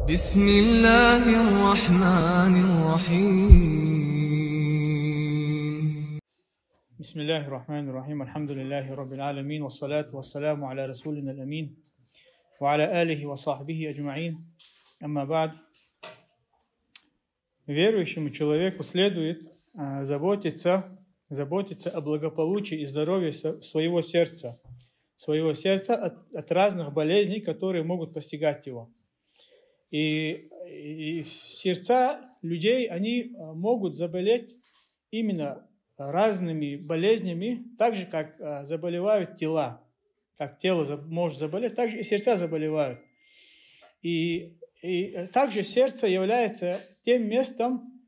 بسم الله الرحمن الرحيم. بسم الله الرحمن الرحيم. الحمد لله رب العالمين، والصلاة والسلام على رسولنا الأمين وعلى آله وصحبه أجمعين. Амма бад. Верующему человеку следует заботиться о благополучии и здоровье своего сердца от разных болезней, которые могут постигать его. И сердца людей, они могут заболеть именно разными болезнями, так же, как заболевают тела. Как тело может заболеть, так же и сердца заболевают. И также сердце является тем местом,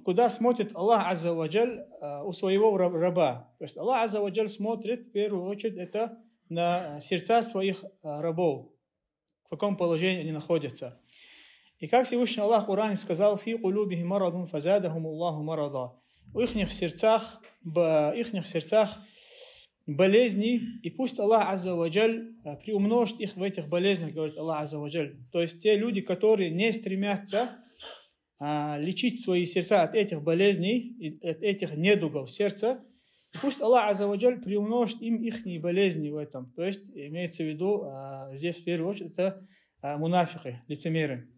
куда смотрит Аллах Азза ва Джаль у своего раба. То есть Аллах Азза ва Джаль смотрит в первую очередь это на сердца своих рабов, в каком положении они находятся. И как Всевышний Аллах в Коране сказал: «Фи кулубихи марадун фазадахум Аллаху марада». В их сердцах болезни, и пусть Аллах Азза ва Джаль приумножит их в этих болезнях, говорит Аллах Азза ва Джаль. То есть те люди, которые не стремятся лечить свои сердца от этих болезней, от этих недугов сердца, пусть Аллах Азза ва Джаль приумножит им их болезни в этом. То есть имеется в виду здесь в первую очередь это мунафики, лицемеры.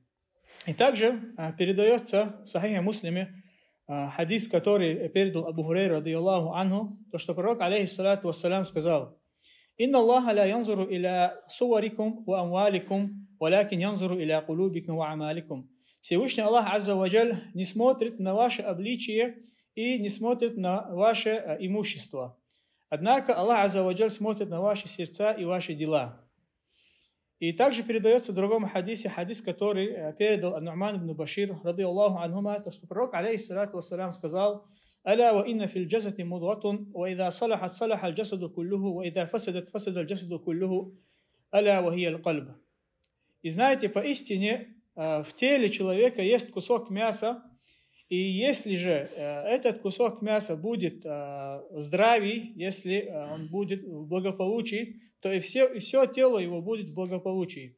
И также передается в Сахихе Муслиме хадис, который передал Абу Хурейра радийаллаху анху, то, что пророк алейхиссалату вассалям сказал: «Инна Аллаха ла янзуру иля суарикум ва амваликум, валякин янзуру иля кулубикум ва амаликум». Всевышний Аллах Азза ва Джаль не смотрит на ваше обличие и не смотрит на ваше имущество. Однако Аллах Азза ва Джаль смотрит на ваши сердца и ваши дела. И также передается в другом хадисе, хадис, который передал Ну'ман ибн Башир, радийаллаху анхума, то, что пророк, алейхиссалату вассалям, сказал: «Аля ва инна фил джасади мудгатун, ва идha салахат салаха аль-джасаду куллуху, ва идha фасадат фасада аль-джасаду куллуху, аля ва хия аль-кальб». И знаете, поистине в теле человека есть кусок мяса, и если же этот кусок мяса будет в здравии, если он будет в благополучии, то и все тело его будет в благополучии.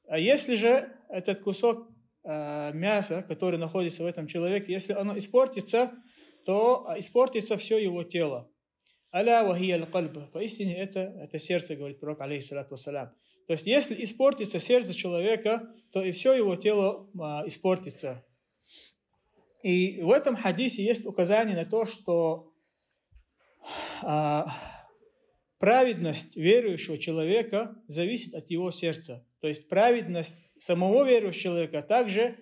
А если же этот кусок мяса, который находится в этом человеке, если оно испортится, то испортится все его тело. Аля ва хия аль-кальб. Поистине это сердце, говорит пророк, алейхиссалату вассалям. То есть если испортится сердце человека, то и все его тело испортится. И в этом хадисе есть указание на то, что праведность верующего человека зависит от его сердца. То есть праведность самого верующего человека, а также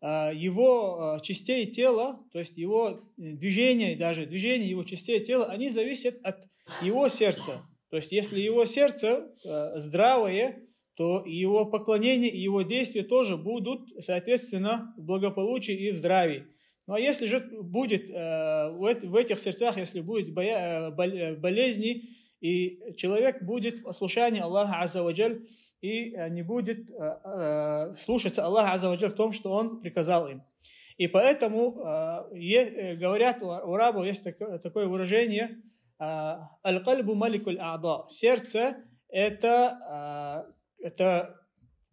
его частей тела, то есть его движения его частей тела, они зависят от его сердца. То есть если его сердце здравое, то его поклонение и его действия тоже будут, соответственно, в благополучии и в здравии. Ну а если же будет в этих сердцах, если будет болезни, и человек будет в послушании Аллаха Азза ва Джаль и не будет слушаться Аллаха Азза ва Джаль в том, что Он приказал им. И поэтому говорят, у арабов есть такое выражение: «Аль-кальбу маликуль а'да». Сердце это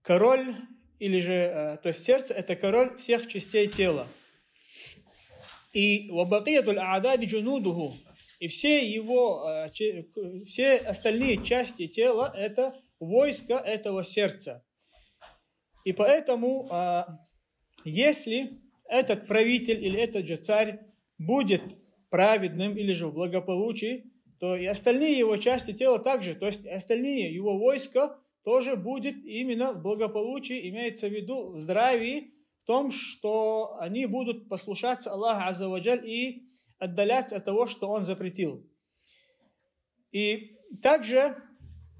король, или же, то есть сердце это король всех частей тела. И вабакиятуль а'дади джунудуху, и все остальные части тела это войско этого сердца. И поэтому, если этот правитель или этот же царь будет праведным или же в благополучии, то и остальные его части тела также, то есть остальные его войска тоже будет именно в благополучии, имеется в виду в здравии, в том, что они будут послушаться Аллаху Азза ва Джаль и отдаляться от того, что Он запретил. И также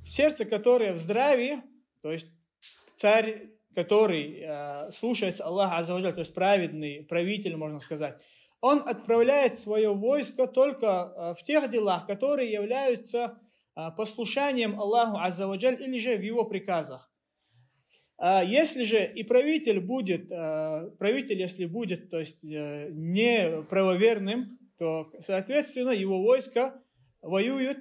сердце, которое в здравии, то есть царь, который слушается Аллаха Азза ва Джаль, то есть праведный правитель, можно сказать, он отправляет свое войско только в тех делах, которые являются послушанием Аллаху Азза ва Джаль или же в его приказах. Если же и правитель, если будет, то есть не правоверным, то, соответственно, его войско воюет,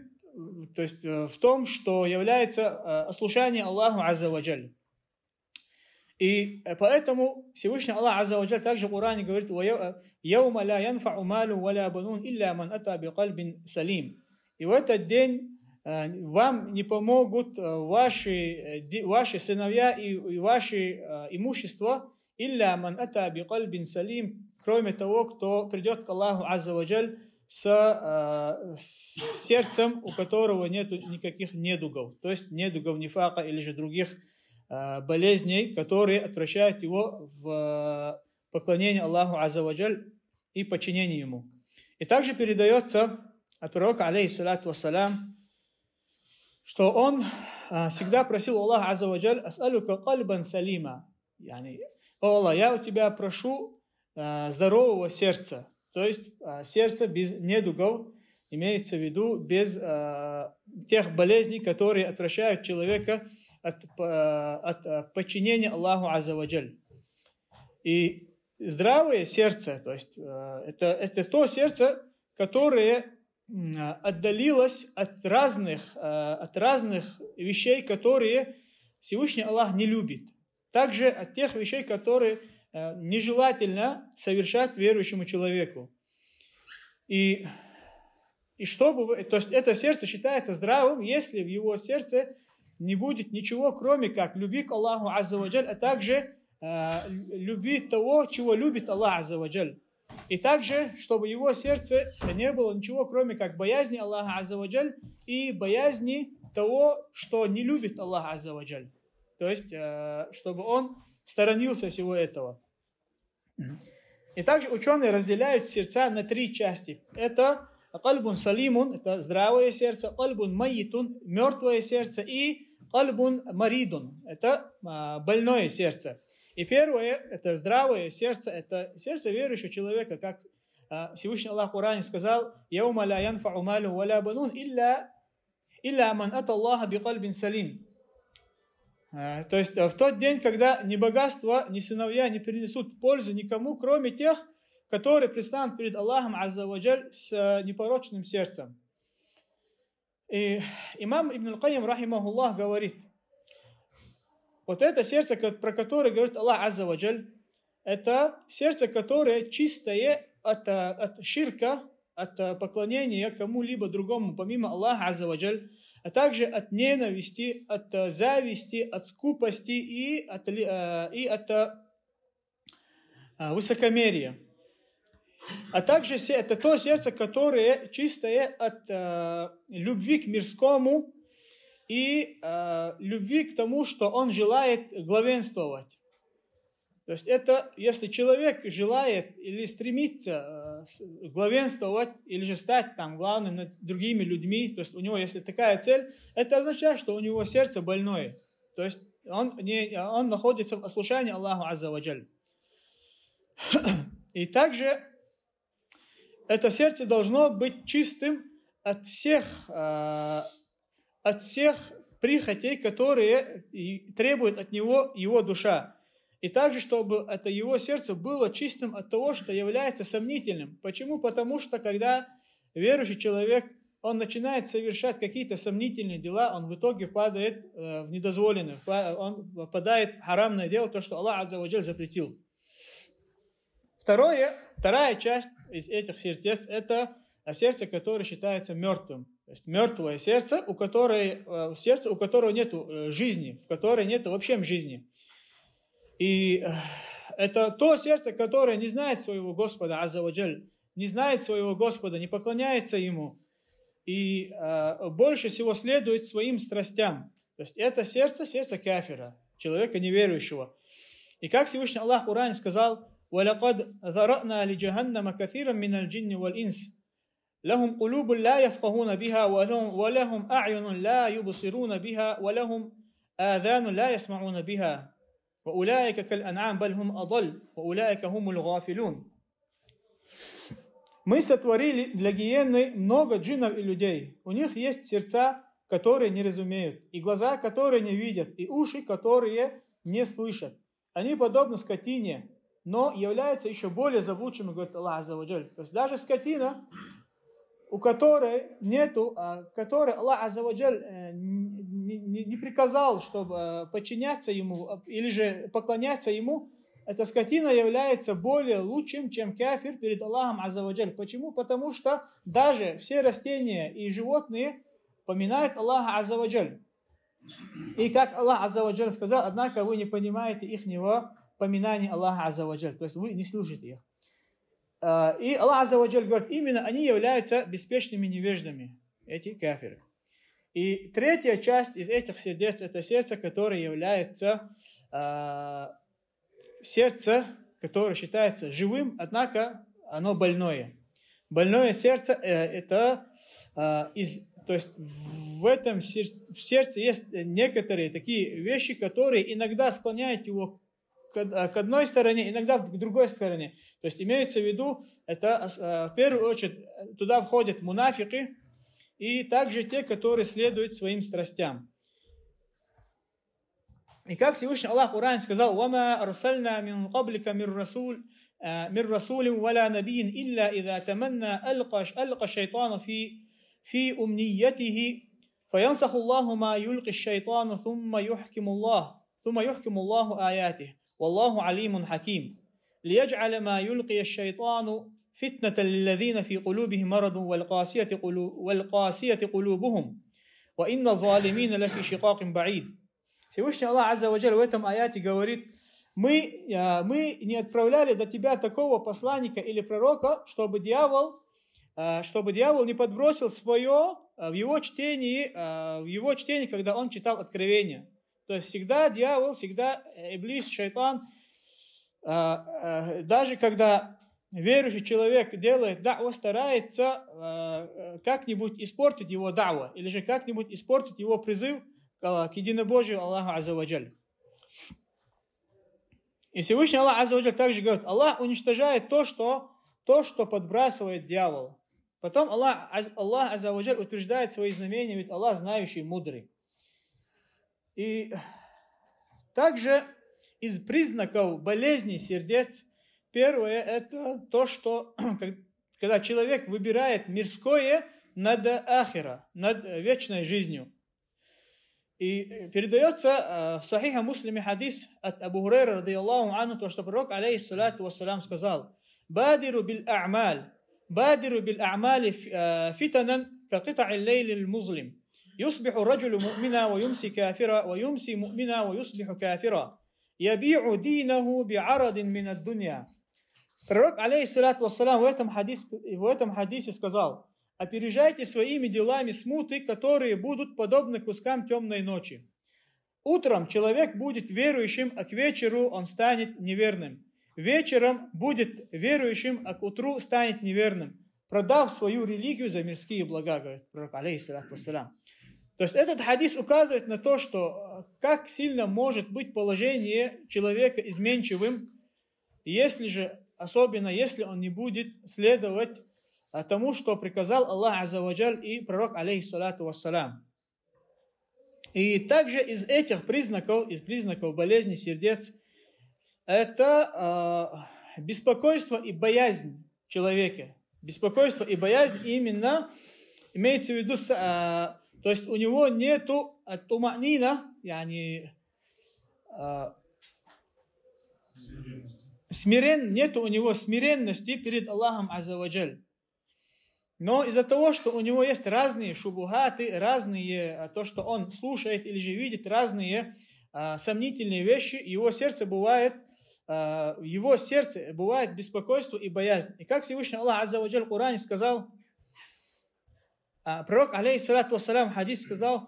то есть в том, что является ослушание Аллаху Азза ва Джаль. И поэтому Всевышний Аллах Азза ва Джаль также в Коране говорит: «Яума ла янфау малу ва ла банун илля ман ата би кальбин салим». И в этот день вам не помогут ваши сыновья и ваше имущество, илля ман ата би кальбин салим, кроме того, кто придет к Аллаху Азза ва Джаль с сердцем, у которого нет никаких недугов, то есть недугов нифака или же других болезней, которые отвращают его в поклонение Аллаху Азза ва Джаль и подчинение ему. И также передается от пророка, алейхиссалату вассалям, что он всегда просил Аллаха Азза ва Джаль: «Ас'алука кальбан салима». О Аллах, я у тебя прошу здорового сердца, то есть сердце без недугов, имеется в виду без тех болезней, которые отвращают человека от подчинения Аллаху Азза ва Джаль. И здравое сердце, то есть это то сердце, которое отдалилось от разных вещей, которые Всевышний Аллах не любит. Также от тех вещей, которые нежелательно совершать верующему человеку. То есть это сердце считается здравым, если в его сердце не будет ничего, кроме как любви к Аллаху Азза ва Джаль, а также любви того, чего любит Аллах Азза ва Джаль. И также, чтобы в его сердце не было ничего, кроме как боязни Аллаха Азза ва Джаль и боязни того, что не любит Аллах Азза ва Джаль. То есть, чтобы он сторонился всего этого. И также ученые разделяют сердца на 3 части. Это кальбун салимун, это здравое сердце, кальбун майитун, мертвое сердце, и кальбун маридун, это больное сердце. И первое, это здравое сердце, это сердце верующего человека, как Всевышний Аллах в Коране сказал: «Яума ла янфау малу ва ла банун илля ман ата Аллаха би кальбин салим». То есть в тот день, когда ни богатство, ни сыновья не принесут пользу никому, кроме тех, которые предстанут перед Аллахом Азза ва Джаль с непорочным сердцем. И имам Ибн Аль-Кайим, рахимахуллах, говорит: вот это сердце, про которое говорит Аллах Азза ва Джаль, это сердце, которое чистое от ширка, от поклонения кому-либо другому, помимо Аллаха Азза ва Джаль, а также от ненависти, от зависти, от скупости и от высокомерия. А также это то сердце, которое чистое от любви к мирскому и любви к тому, что он желает главенствовать. То есть это, если человек желает или стремится главенствовать, или же стать главным над другими людьми, то есть у него, если такая цель, это означает, что у него сердце больное. То есть он находится в ослушании Аллаху Азза ва Джаль. И также это сердце должно быть чистым от всех прихотей, которые требует от него его душа. И также, чтобы это его сердце было чистым от того, что является сомнительным. Почему? Потому что, когда верующий человек, он начинает совершать какие-то сомнительные дела, он в итоге падает в недозволенное, он попадает в харамное дело, то, что Аллах Азза ва Джаль запретил. Вторая часть из этих сердец – это сердце, которое считается мертвым. То есть мертвое сердце, у которого нет жизни, в которой нет вообще жизни. И это то сердце, которое не знает своего Господа Азза ва Джаль, не знает своего Господа, не поклоняется Ему и больше всего следует своим страстям. То есть это сердце кафира, человека неверующего. И как Всевышний Аллах в Коране сказал: وَلَقَدْ ذَرَأْنَا لِجَهَنَّمَ كَثِيرًا مِنَ الْجِنِّ وَالْإِنسِ لَهُمْ قُلُوبٌ لَا يَفْقَهُونَ بِهَا وَلَهُمْ أَعْيُنٌ لَا يُبْصِرُونَ بِهَا وَلَهُمْ آذَانٌ لَا يَسْمَعُونَ بِهَا وَأُولَٰئِكَ كَالْأَنْعَامِ بَلْ هُمْ أَضَلُّ وَأُولَٰئِكَ هُمُ الْغَافِلُونَ. Мы сотворили для гиенны много джиннов и людей. У них есть сердца, которые не разумеют, и глаза, которые не видят, и уши, которые не слышат. Они подобны скотине, но являются еще более заблудшими, говорит Аллах Азза ва Джаль. То есть даже скотина, у которой Аллах Азза ва Джаль не приказал, чтобы подчиняться ему или же поклоняться ему, эта скотина является более лучшим, чем кафир перед Аллахом Азза ва Джаль. Почему? Потому что даже все растения и животные поминают Аллаха Азза ва Джаль. И как Аллах Азза ва Джаль сказал, однако вы не понимаете ихнего поминания Аллаха Азза ва Джаль, то есть вы не слушаете их. И Аллах Азза ва Джаль говорит, именно они являются беспечными невеждами, эти кафиры. И третья часть из этих сердец, это сердце, которое является сердце, которое считается живым, однако оно больное. Больное сердце это то есть в сердце есть некоторые такие вещи, которые иногда склоняют его к одной стороне, иногда к другой стороне. То есть имеется в виду, это в первую очередь туда входят мунафики и также те, которые следуют своим страстям. И как Всевышний Аллах в Коране сказал: «Вама арсальна мин каблика мир расулин валя набиин илля иза таманна алка шайтану фи умниятихи фаянсаху Аллаху ма юлки шайтану thumma юхкиму Аллаху аятих валлаху алимун хаким лиядж'аля ма юлки шайтану фитната лилладзина фи кулубихим марадун вал касияти кулубухум ва инна залимина лафи шикакин баид». Всевышний Аллах Азза ва Джаль в этом аяте говорит: мы не отправляли до тебя такого посланника или пророка, чтобы дьявол не подбросил свое в его чтении, когда он читал откровение. То есть всегда дьявол, всегда иблис, шайтан, даже когда верующий человек делает да'ва, старается как-нибудь испортить его да'ва, или же как-нибудь испортить его призыв к единобожию Аллаху Азза ва Джаль. И Всевышний Аллах Азза ва Джаль также говорит: Аллах уничтожает то, что подбрасывает дьявол. Потом Аллах Азза ва Джаль утверждает свои знамения, ведь Аллах знающий, мудрый. И также из признаков болезни сердец, первое это то, что когда человек выбирает мирское над ахира, над вечной жизнью. И передается в Сахиха Муслиме хадис от Абу Хурайра радийаллаху анху, то, что пророк алейхиссалату вассалям сказал: «Бадиру биль а'мали фитанан ка кита'и лейлил музлим. Юсбиху раджулю му'мина ва юмси кафира, ва юмси му'мина ва юсбиху кафира. Яби'у динаху би'арадин минад дунья». Пророк алейхиссалату вассалям в этом хадисе сказал: опережайте своими делами смуты, которые будут подобны кускам темной ночи. Утром человек будет верующим, а к вечеру он станет неверным. Вечером будет верующим, а к утру станет неверным, продав свою религию за мирские блага, говорит пророк алейхиссалату вассалям. То есть этот хадис указывает на то, что как сильно может быть положение человека изменчивым, особенно если он не будет следовать тому, что приказал Аллах Азза ва Джаль и пророк алейхиссалату вассалям. И также из признаков болезни сердец, это беспокойство и боязнь человека. Беспокойство и боязнь именно имеется в виду, то есть у него нету тума'нина, нету у него смиренности перед Аллахом Азза ва Джаль. Но из-за того, что у него есть разные шубухаты, разные, то, что он слушает или же видит, разные сомнительные вещи, в его сердце бывает беспокойство и боязнь. И как Всевышний Аллах Азза ва Джаль в Коране сказал, пророк алейхиссалату вассалям в хадис сказал,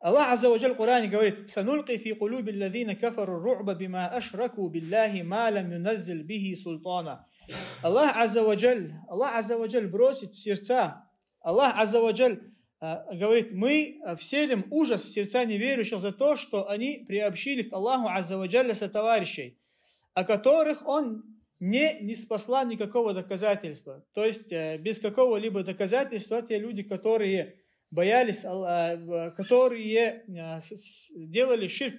Аллах Азза ва Джаль в Коране говорит: «Санулки фи кулуби аллазина кафару ру'ба бима ашраку биллахи ма лам юназзил бихи султана». Аллах Азза ва Джаль бросит в сердца. Аллах Азза ва Джаль говорит: мы вселим ужас в сердца неверующих за то, что они приобщили к Аллаху Азза ва Джалля сотоварищей, о которых он не спасла никакого доказательства. То есть без какого-либо доказательства те люди, которые боялись, которые делали ширк,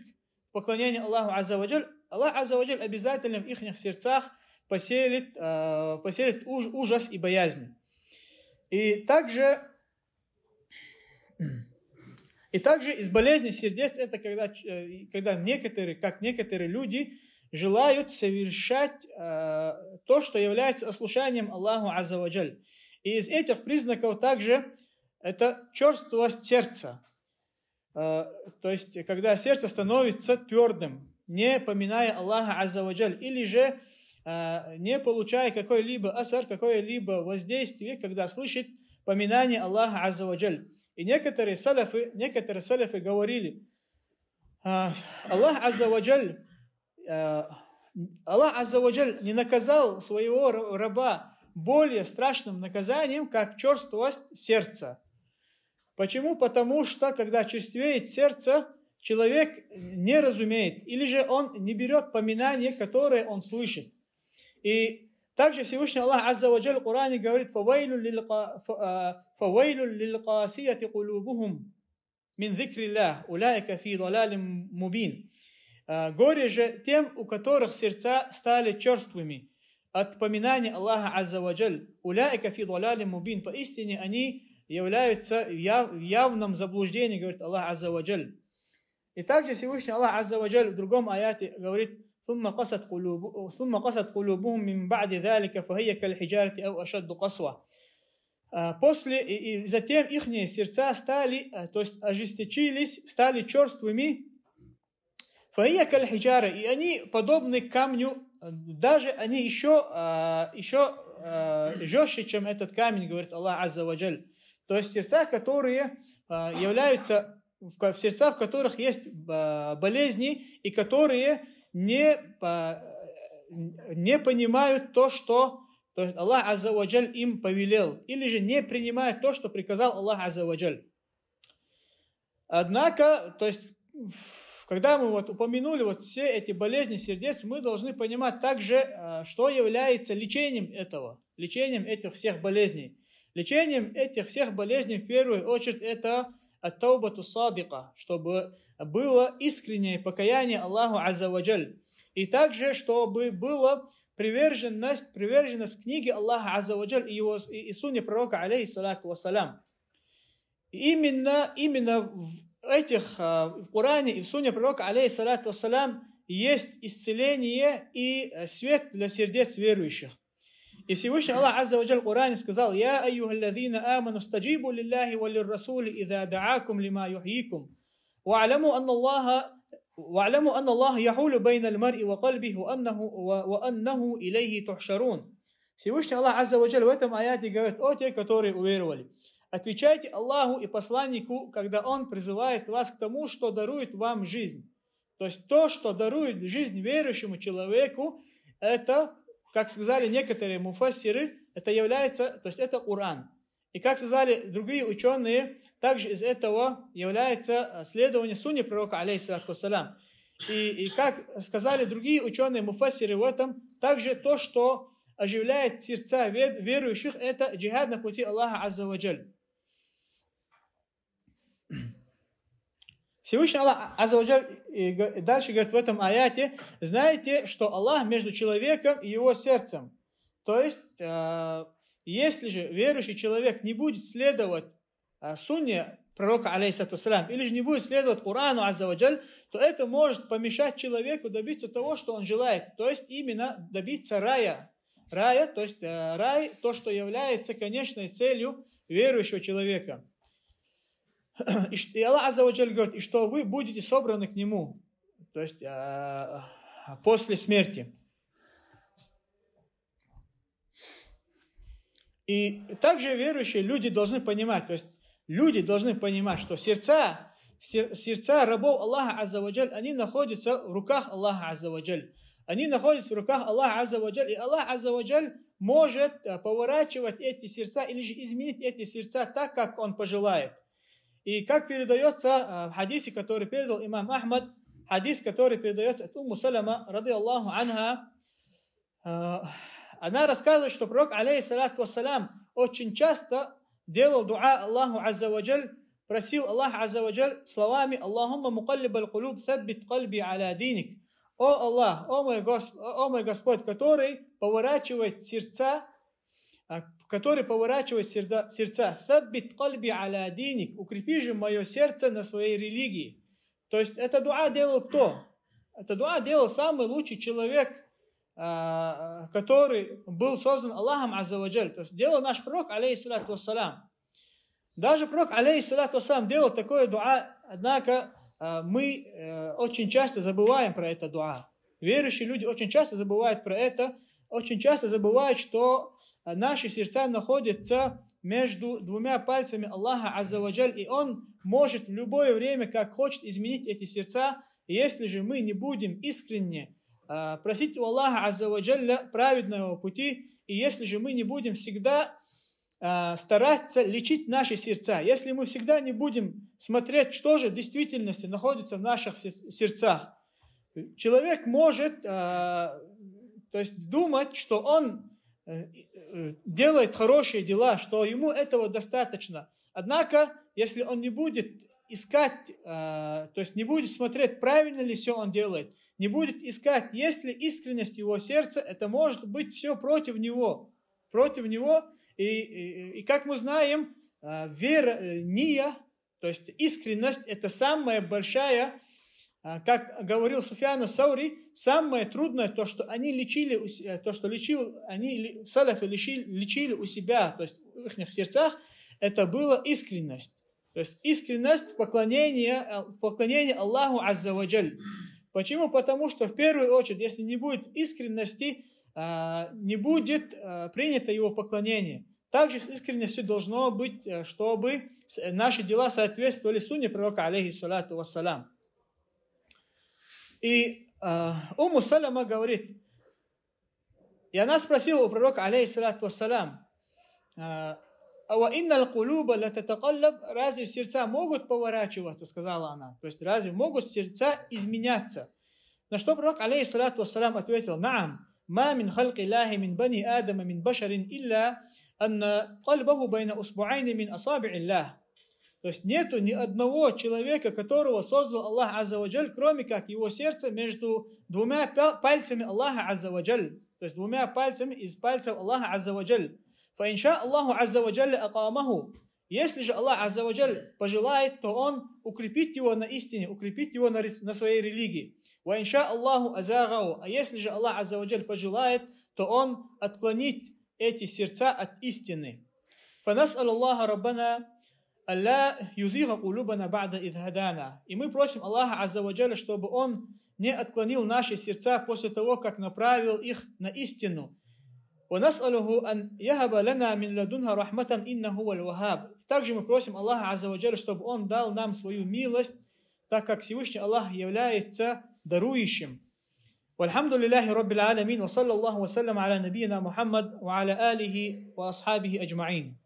поклонение Аллаху Азза ва Джаль, Аллах Азза ва Джаль обязательно в их сердцах поселит ужас и боязнь. И также И также из болезни сердец это когда некоторые люди желают совершать то, что является ослушанием Аллаху Азза ва Джаль. И из этих признаков также это черствость сердца. То есть, когда сердце становится твердым, не поминая Аллаха Азза ва Джаль, или же не получая какой-либо асар, какое-либо воздействие, когда слышит поминание Аллаха Азза ва Джаль. И некоторые салафы говорили, Аллах Азза ва Джаль не наказал своего раба более страшным наказанием, как черствость сердца. Почему? Потому что, когда черствеет сердце, человек не разумеет, или же он не берет поминание, которое он слышит. И также Всевышний Аллах Азза ва Джаль в Коране говорит: «Фавайлю лилкасияти кулубухум мин зикриллах, уляйка фи далалим мубин». Горе же тем, у которых сердца стали черствыми от поминания Аллаха Азза ва Джаль. Уляйка фи далалим мубин. Поистине они являются в явном заблуждении, говорит Аллах Азза ва Джаль. И также Всевышний Аллах Азза ва Джаль в другом аяте говорит: ثم قست قلوبهم من بعد ذلك فهي كالحجارة أو أشد قسوة. После и затем их сердца стали, то есть ожесточились, стали черствыми. فهي كالحجارة, и они подобны камню, даже они еще жестче, чем этот камень, говорит Аллах Азза ва Джаль. То есть сердца, которые являются, в сердца, в которых есть болезни, и которые не понимают то, что Аллах Азза ва Джаль им повелел, или же не принимают то, что приказал Аллах Азза ва Джаль. Однако, то есть, когда мы упомянули все эти болезни сердец, мы должны понимать также, что является лечением этих всех болезней. Лечением этих всех болезней в первую очередь это ат-таубату садика, чтобы было искреннее покаяние Аллаху Азза ва Джаль. И также, чтобы была приверженность книге Аллаха Азза ва Джаль и сунне пророка, алейхиссалату вассалям. Именно в Коране и в сунне пророка, алейхиссалату вассалям, есть исцеление и свет для сердец верующих. И Всевышний Аллах Азза ва Джаль в Коране сказал: «Я айюхаллазина аману стаджибу лиллахи ва лиррасули иза даакум лима юхьикум. Ва'ламу анна Аллах яхулю байна аль-мар'i ва кальбихи ва аннаху илейхи тухшарун». Всевышний Аллах Азза ва Джаль в этом аяте говорит: «О те, которые уверовали, отвечайте Аллаху и посланнику, когда Он призывает вас к тому, что дарует вам жизнь». То есть то, что дарует жизнь верующему человеку, это, как сказали некоторые муфассиры, это является, то есть это Коран. И как сказали другие ученые, также из этого является следование сунне пророка, алейхиссалату вассалям. И как сказали другие ученые муфассиры в этом, также то, что оживляет сердца верующих, это джихад на пути Аллаха Азза ва Джаль. Всевышний Аллах Азза ва Джаль дальше говорит в этом аяте: знаете, что Аллах между человеком и его сердцем. То есть, если же верующий человек не будет следовать сунне пророка, алейхиссалату вассалям, или же не будет следовать Корану Азза ва Джаль, то это может помешать человеку добиться того, что он желает. То есть, именно добиться рая. Рая, то есть рай, то, что является конечной целью верующего человека. И Аллах Азза ва Джаль говорит: и что вы будете собраны к Нему, то есть после смерти. И также верующие люди должны понимать, то есть люди должны понимать, что сердца рабов Аллаха Азза ва Джаль, они находятся в руках Аллаха Азза ва Джаль. Они находятся в руках Аллаха Азза ва Джаль, и Аллах Азза ва Джаль может поворачивать эти сердца или же изменить эти сердца так, как Он пожелает. И как передается в хадисе, который передал имам Ахмад, хадис, который передается от Умму Салама, ради Аллаху анха, она рассказывает, что пророк, алейхиссалату вассалям, очень часто делал дуа Аллаху Азза ва Джаль, просил Аллаха Азза ва Джаль словами: «Аллахумма мукаллиб аль-кулуб, тhabбит кальби аля диник». О Аллах, о мой Господь, который поворачивает сердца, который поворачивает сердца. «Саббит кальби аля диник», укрепи же мое сердце на своей религии. То есть это дуа делал кто? Это дуа делал самый лучший человек, который был создан Аллахом Азза ва Джаль. То есть делал наш пророк, алейхиссалату вассалам. Даже пророк, алейхиссалату вассалам, делал такое дуа, однако мы очень часто забываем про это дуа. Верующие люди очень часто забывают про это, очень часто забывают, что наши сердца находятся между двумя пальцами Аллаха Азза ва Джаль, и Он может в любое время, как хочет, изменить эти сердца. И если же мы не будем искренне просить у Аллаха Азза ва Джалля праведного пути, и если же мы не будем всегда стараться лечить наши сердца, если мы всегда не будем смотреть, что же в действительности находится в наших сердцах, человек может думать, что он делает хорошие дела, что ему этого достаточно. Однако, если он не будет искать, то есть не будет смотреть, правильно ли все он делает, не будет искать, есть ли искренность его сердца, это может быть все против него. И как мы знаем, вера, ния, то есть искренность, это самая большая, как говорил Суфьян ас-Саури, самое трудное, то, что они лечили, салафы лечили у себя, то есть в их сердцах, это была искренность. То есть искренность в поклонении Аллаху Азза ва Джаль. Почему? Потому что в первую очередь, если не будет искренности, не будет принято его поклонение. Также с искренностью должно быть, чтобы наши дела соответствовали сунне пророка, алейхиссалату вассалам. И Умму Салама говорит, и она спросила у пророка, алейхиссалату вассалам, разве сердца могут поворачиваться, сказала она. То есть разве могут сердца изменяться? На что пророк, алейхиссалату вассалам, ответил, наам, ма мин халки лахи мин бани адама мин башарин илля анна кальбаху байна усбуайни мин асаби Аллах. То есть нету ни одного человека, которого создал Аллах Азза ва Джаль, кроме как его сердце между двумя пальцами Аллаха Азза ва Джаль. То есть двумя пальцами из пальцев Аллаха Азза ва Джаль. Фаинша Аллаху Азза ва Джаль акамаху. Если же Аллах Азза ва Джаль пожелает, то Он укрепит его на истине, укрепит его на своей религии. Ваинша Аллаху азагау. А если же Аллах Азза ва Джаль пожелает, то Он отклонит эти сердца от истины. Фанас'алу Аллаха Раббана Алла юзига кулубана ба'да идh хадана. И мы просим Аллаха Азза ва Джалля, чтобы Он не отклонил наши сердца после того, как направил их на истину. وَنَسْأَلُهُ أَنْ يَهَبَ لَنَا مِنْ لَدُنْهَا رَحْمَةً إِنَّهُ وَالْوَهَابِ. Также мы просим Аллаха Азза ва Джалля, чтобы Он дал нам свою милость, так как Всевышний Аллах является дарующим. والحمد لله رب العالمين وصلى الله وسلم على نبينا محمد وعلى آله وأصحابه أجمعين.